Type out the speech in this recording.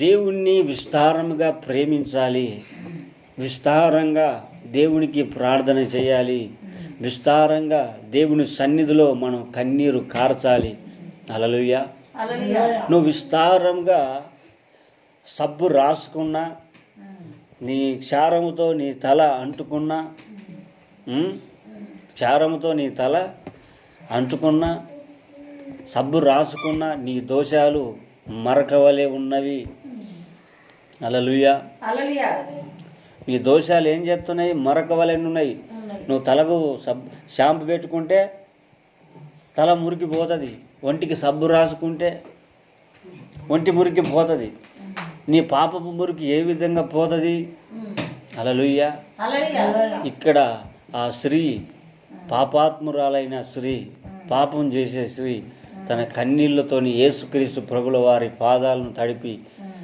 దేవుణ్ణి విస్తారంగా ప్రేమించాలి, విస్తారంగా దేవునికి ప్రార్థన చేయాలి, విస్తారంగా దేవుని సన్నిధిలో మనం కన్నీరు కార్చాలి. హల్లెలూయా. నువ్వు విస్తారంగా సబ్బు రాసుకున్నా, నీ క్షారముతో నీ తల అంటుకున్నా, క్షారముతో నీ తల అంటుకున్నా, సబ్బు రాసుకున్నా, నీ దోషాలు మరకవలే ఉన్నవి. హల్లెలూయా. నీ దోషాలు ఏం చేస్తున్నాయి? మరకవలే ఉన్నాయి. నువ్వు తలకు షాంపు పెట్టుకుంటే తల మురికిపోతుంది, ఒంటికి సబ్బు రాసుకుంటే ఒంటి మురికి పోతుంది. నీ పాపపు మురికి ఏ విధంగా పోతుంది? హల్లెలూయా. ఇక్కడ ఆ స్త్రీ, పాపాత్మురాలైన స్త్రీ, పాపం చేసే స్త్రీ తన కన్నీళ్లతోని యేసుక్రీస్తు ప్రభుల వారి పాదాలను తడిపి